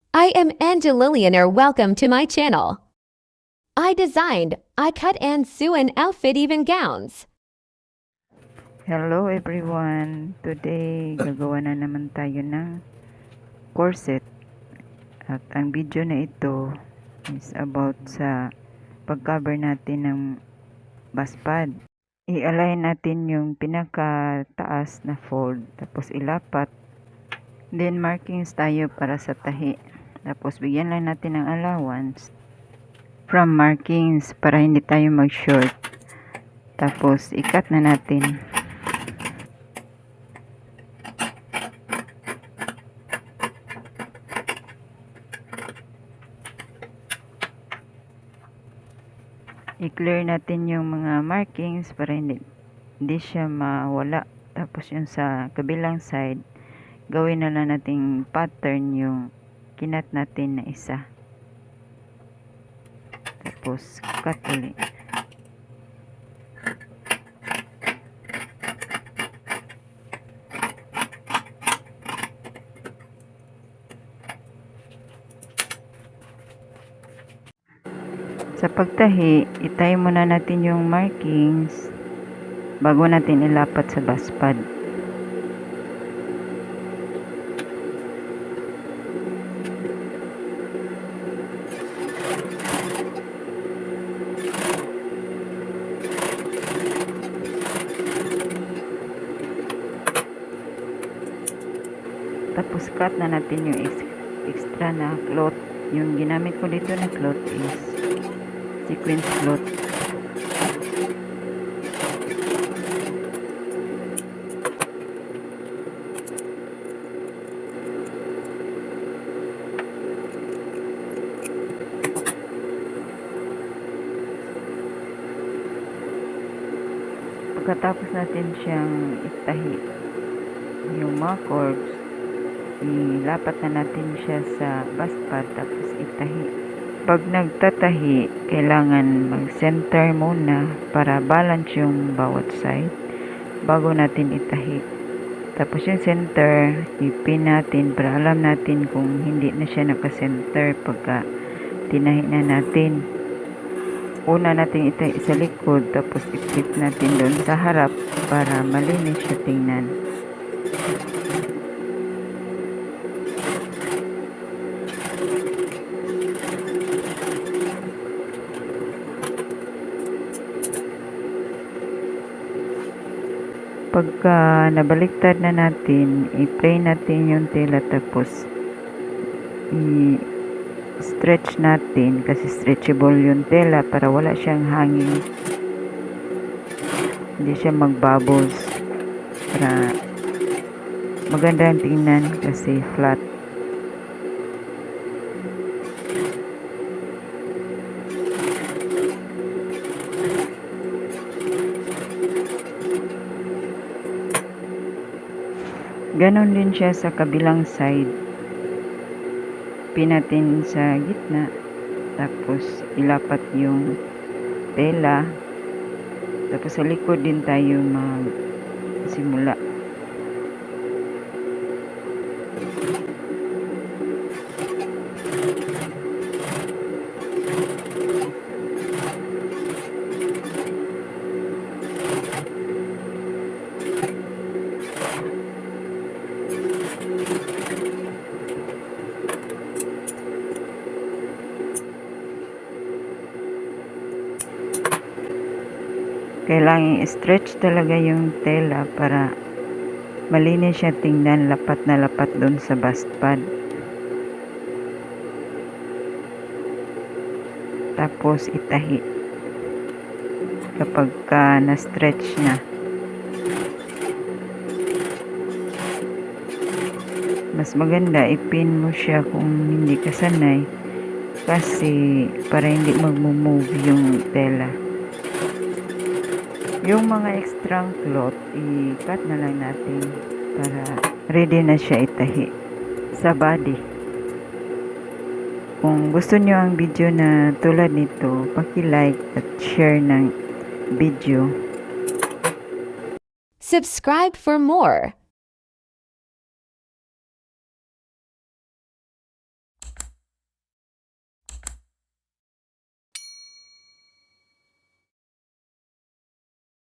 I am Angelilian. Welcome to my channel. I cut, and sew and outfit even gowns. Hello everyone! Today, gagawa na naman tayo ng corset. At ang video na ito is about sa pag-cover natin ng bust pad. I-align natin yung pinakataas na fold. Tapos ilapat. Then markings tayo para sa tahi. Tapos bigyan lang natin ng allowance from markings para hindi tayo mag-short. Tapos ikat na natin. I-clear natin yung mga markings para hindi siya mawala. Tapos yung sa kabilang side, gawin na lang nating pattern yung kinat natin na isa. Tapos cut ulit. Sa pagtahi, itay muna natin yung markings bago natin ilapat sa bust pad. Tapos cut na natin yung extra na cloth. Yung ginamit ko dito na cloth is sequence cloth. Pagkatapos natin siyang itahi yung mga curves, ilapat na natin siya sa bust pad tapos itahi. Pag nagtatahi, kailangan mag-center muna para balance yung bawat side bago natin itahi. Tapos yung center, ipin natin para alam natin kung hindi na siya naka-center pagka tinahi na natin. Una natin itahi sa likod, tapos i-flip natin doon sa harap para malinis siya tingnan. Pagka nabaliktad na natin, i-play natin yung tela tapos i-stretch natin kasi stretchable yung tela para wala siyang hangin. Hindi siya mag-bubbles para maganda ang tingnan kasi flat. Ganon din siya sa kabilang side. Pin natin sa gitna. Tapos ilapat yung tela. Tapos sa likod din tayo magsimula. Kailangan i-stretch talaga yung tela para malinis siya tingnan, lapat na lapat doon sa bust pad. Tapos itahi kapag na-stretch na. Mas maganda ipin mo siya kung hindi ka sanay kasi para hindi mag-move yung tela. Yung mga extra cloth, i-cut na lang natin para ready na siya itahi sa body. Kung gusto nyo ang video na tulad nito, paki-like at share ng video. Subscribe for more.